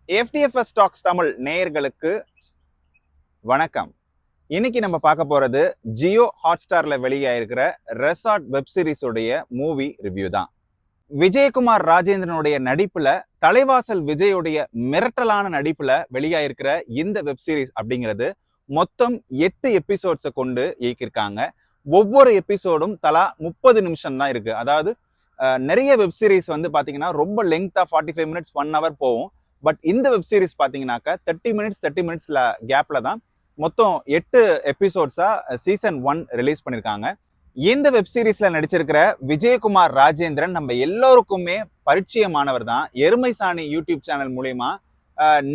FDFS stocks Tamil நேயர்களுக்கு வணக்கம். இன்னைக்கு நம்ம பார்க்க போறது ஜியோ ஹாட்ஸ்டார்ல வெளியாயிருக்கிற ரெசார்ட் வெப் சீரிஸ் உடைய மூவி ரிவ்யூ தான். விஜயகுமார் ராஜேந்திரனுடைய நடிப்புல தலைவாசல் விஜயுடைய மிரட்டலான நடிப்புல வெளியாயிருக்கிற இந்த வெப் சீரிஸ் அப்படிங்கிறது மொத்தம் 8 எபிசோட்ஸை கொண்டு இயக்கியிருக்காங்க. ஒவ்வொரு எபிசோடும் தலா 30 நிமிஷம் தான் இருக்கு. அதாவது நிறைய வெப் சீரிஸ் வந்து பாத்தீங்கன்னா ரொம்ப லெங்தா 45 மினிட்ஸ் 1 hour போகும். பட் இந்த வெப் சீரிஸ் பாத்தீங்கன்னாக்கா 30 மினிட்ஸ்ல கேப்ல தான் மொத்தம் 8 எபிசோட்ஸா சீசன் 1 ரிலீஸ் பண்ணிருக்காங்க. இந்த வெப் சீரிஸ்ல நடிச்சிருக்கிற விஜயகுமார் ராஜேந்திரன் நம்ம எல்லோருக்குமே பரிச்சயமானவர் தான். எருமைசாணி யூடியூப் சேனல் மூலியமா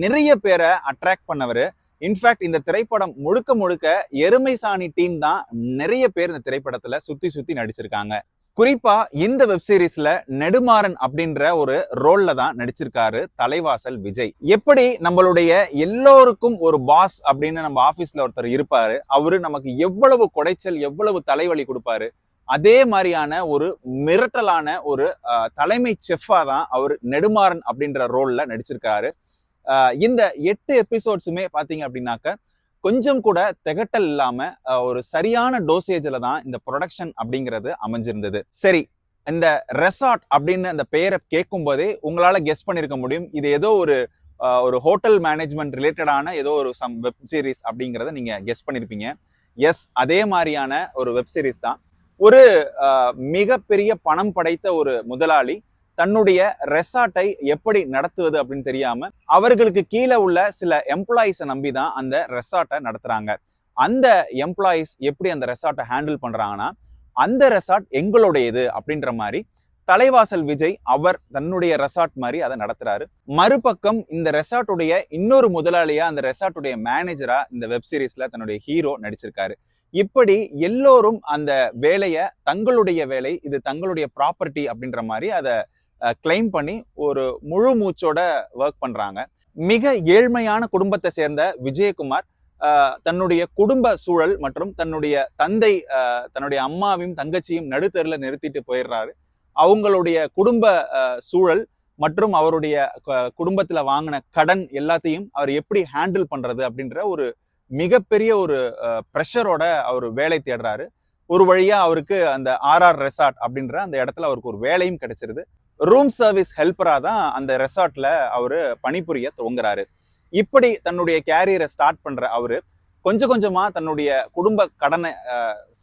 நிறைய பேரை அட்ராக்ட் பண்ணவர். இன்ஃபேக்ட் இந்த திரைப்படம் முழுக்க முழுக்க எருமைசாணி டீம் தான் நிறைய பேர் இந்த திரைப்படத்துல சுத்தி சுத்தி நடிச்சிருக்காங்க. குறிப்பா இந்த வெப் சீரிஸ்ல நெடுமாறன் அப்படின்ற ஒரு ரோல்ல தான் நடிச்சிருக்காரு தலைவாசல் விஜய். எப்படி நம்மளுடைய எல்லோருக்கும் ஒரு பாஸ் அப்படின்னு நம்ம ஆபீஸ்ல ஒருத்தர் இருப்பாரு, அவரு நமக்கு எவ்வளவு குடைச்சல் எவ்வளவு தலைவலி கொடுப்பாரு, அதே மாதிரியான ஒரு மிரட்டலான ஒரு தலைமை செஃப்பா தான் அவர் நெடுமாறன் அப்படின்ற ரோல்ல நடிச்சிருக்காரு. இந்த 8 எபிசோட்ஸுமே பாத்தீங்க அப்படின்னாக்க கொஞ்சம் கூட திகட்டல் இல்லாம ஒரு சரியான டோசேஜ்ல தான் இந்த ப்ரொடக்ஷன் அப்படிங்கிறது அமைஞ்சிருந்தது. சரி, இந்த ரெசார்ட் அப்படின்னு அந்த பெயரை கேட்கும் போதே உங்களால கெஸ் பண்ணிருக்க முடியும், இது ஏதோ ஒரு ஹோட்டல் மேனேஜ்மெண்ட் ரிலேட்டடான ஏதோ ஒரு சம் வெப் சீரிஸ் அப்படிங்கிறத நீங்க கெஸ் பண்ணிருப்பீங்க. எஸ், அதே மாதிரியான ஒரு வெப் சீரிஸ் தான். ஒரு மிகப்பெரிய பணம் படைத்த ஒரு முதலாளி தன்னுடைய ரெசார்ட்டை எப்படி நடத்துவது அப்படின்னு தெரியாம அவர்களுக்கு கீழே உள்ள சில எம்ப்ளாயிஸை நம்பி தான் அந்த ரெசார்ட்டை நடத்துறாங்க. அந்த எம்ப்ளாயிஸ் எப்படி அந்த ரெசார்ட்டை ஹேண்டில் பண்றாங்கன்னா, அந்த ரெசார்ட் எங்களுடையது அப்படின்ற மாதிரி தலைவாசல் விஜய் அவர் தன்னுடைய ரெசார்ட் மாதிரி அதை நடத்துறாரு. மறுபக்கம் இந்த ரெசார்ட்டுடைய இன்னொரு முதலாளியா, அந்த ரெசார்ட்டுடைய மேனேஜரா இந்த வெப் சீரிஸ்ல தன்னுடைய ஹீரோ நடிச்சிருக்காரு. இப்படி எல்லோரும் அந்த வேலையை தங்களுடைய வேலை, இது தங்களுடைய ப்ராப்பர்ட்டி அப்படின்ற மாதிரி அதை கிளைம் பண்ணி ஒரு முழு மூச்சோட ஒர்க் பண்றாங்க. மிக ஏழ்மையான குடும்பத்தை சேர்ந்த விஜயகுமார் தன்னுடைய குடும்ப சூழல் மற்றும் தன்னுடைய தந்தை தன்னுடைய அம்மாவையும் தங்கச்சியும் நடுத்தருல நிறுத்திட்டு போயிடுறாரு. அவங்களுடைய குடும்ப சூழல் மற்றும் அவருடைய குடும்பத்துல வாங்கின கடன் எல்லாத்தையும் அவர் எப்படி ஹேண்டில் பண்றது அப்படின்ற ஒரு மிகப்பெரிய ஒரு ப்ரெஷரோட அவர் வேலை தேடுறாரு. ஒரு வழியா அவருக்கு அந்த RR ரெசார்ட் அப்படின்ற அந்த இடத்துல அவருக்கு ஒரு வேலையும் கிடைச்சிருது. ரூம் சர்வீஸ் ஹெல்ப்பரா தான் அந்த ரெசார்ட்ல அவரு பணிபுரிய துவங்குறாரு. இப்படி தன்னுடைய கேரியரை ஸ்டார்ட் பண்ற அவரு கொஞ்சம் கொஞ்சமா தன்னுடைய குடும்ப கடனை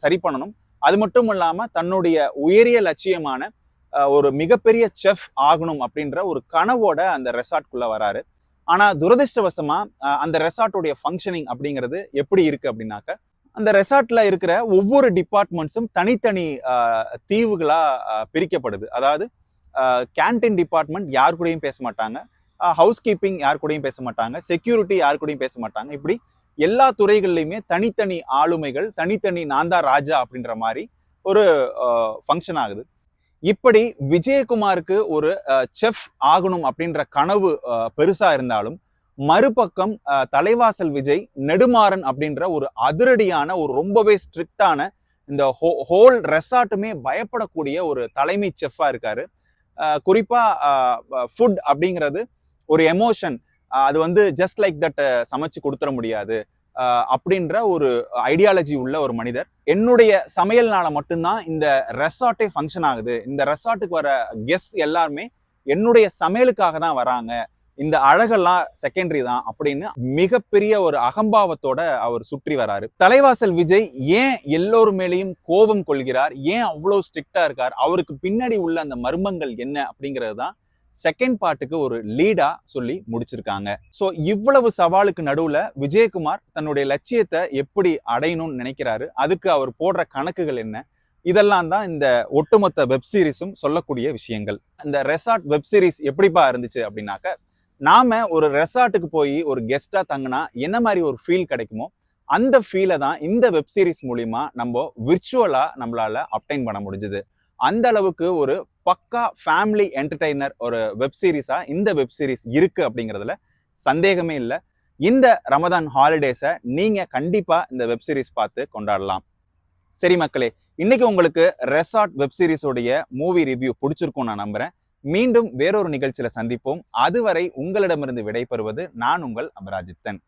சரி பண்ணணும். அது மட்டும் இல்லாம தன்னுடைய உயரிய லட்சியமான ஒரு மிகப்பெரிய செஃப் ஆகணும் அப்படின்ற ஒரு கனவோட அந்த ரெசார்ட்குள்ள வராரு. ஆனா துரதிருஷ்டவசமா அந்த ரெசார்ட்டுடைய ஃபங்க்ஷனிங் அப்படிங்கிறது எப்படி இருக்கு அப்படின்னாக்க, அந்த ரெசார்ட்ல இருக்கிற ஒவ்வொரு டிபார்ட்மெண்ட்ஸும் தனித்தனி தீவுகளா பிரிக்கப்படுது. அதாவது கேன்டீன் டிபார்ட்மெண்ட் யார் கூடயும் பேச மாட்டாங்க, ஹவுஸ் கீப்பிங் யார் கூடயும் பேச மாட்டாங்க, செக்யூரிட்டி யார் கூடயும் பேச மாட்டாங்க. இப்படி எல்லா துறைகள்லையுமே தனித்தனி ஆளுமைகள், தனித்தனி நான்தா ராஜா அப்படின்ற மாதிரி ஒரு ஃபங்க்ஷன் ஆகுது. இப்படி விஜயகுமாருக்கு ஒரு செஃப் ஆகணும் அப்படின்ற கனவு பெருசா இருந்தாலும், மறுபக்கம் தலைவாசல் விஜய் நெடுமாறன் அப்படின்ற ஒரு அதிரடியான ஒரு ரொம்பவே ஸ்ட்ரிக்டான இந்த ஹோல் ரெசார்ட்டுமே பயப்படக்கூடிய ஒரு தலைமை செஃப்பா இருக்காரு. குறிப்பா ஃபுட் அப்படிங்கிறது ஒரு எமோஷன், அது வந்து ஜஸ்ட் லைக் தட் சமைச்சு கொடுத்துட முடியாது அப்படின்ற ஒரு ஐடியாலஜி உள்ள ஒரு மனிதர். என்னுடைய சமையல்னால மட்டும்தான் இந்த ரெசார்ட்டே ஃபங்க்ஷன் ஆகுது, இந்த ரெசார்ட்டுக்கு வர கெஸ்ட் எல்லாருமே என்னுடைய சமையலுக்காக தான் வராங்க, இந்த அழகெல்லாம் செகண்டரி தான் அப்படின்னு மிகப்பெரிய ஒரு அகம்பாவத்தோட அவர் சுற்றி வராரு. தலைவாசல் விஜய் ஏன் எல்லோரும் மேலேயும் கோபம் கொள்கிறார், ஏன் அவ்வளவு ஸ்ட்ரிக்டா இருக்கார், அவருக்கு பின்னாடி உள்ள அந்த மர்மங்கள் என்ன அப்படிங்கிறது தான் செகண்ட் பார்ட்டுக்கு ஒரு லீடா சொல்லி முடிச்சிருக்காங்க. சோ இவ்வளவு சவாலுக்கு நடுவுல விஜயகுமார் தன்னுடைய லட்சியத்தை எப்படி அடையணும்னு நினைக்கிறாரு, அதுக்கு அவர் போடுற கணக்குகள் என்ன, இதெல்லாம் தான் இந்த ஒட்டுமொத்த வெப் சீரிஸும் சொல்லக்கூடிய விஷயங்கள். இந்த ரெசார்ட் வெப் சீரிஸ் எப்படிப்பா இருந்துச்சு அப்படின்னாக்க, நாம ஒரு ரெசார்ட்டுக்கு போய் ஒரு கெஸ்டா தங்கினா என்ன மாதிரி ஒரு ஃபீல் கிடைக்குமோ அந்த ஃபீலை தான் இந்த வெப் சீரிஸ் மூலியமா நம்ம விர்ச்சுவலா நம்மளால அப்டைன் பண்ண முடிஞ்சது. அந்த அளவுக்கு ஒரு பக்கா ஃபேமிலி என்டர்டைனர் ஒரு வெப் சீரிஸா இந்த வெப் சீரிஸ் இருக்கு அப்படிங்கிறதுல சந்தேகமே இல்லை. இந்த ரமதான் ஹாலிடேஸை நீங்க கண்டிப்பா இந்த வெப் சீரிஸ் பார்த்து கொண்டாடலாம். சரி மக்களே, இன்னைக்கு உங்களுக்கு ரெசார்ட் வெப் சீரிஸோடைய மூவி ரிவ்யூ பிடிச்சிருக்கும் நான் நம்புறேன். மீண்டும் வேறொரு நிகழ்ச்சியில சந்திப்போம். அதுவரை உங்களிடமிருந்து விடைபெறுவது நான் உங்கள் அபராஜித்தன்.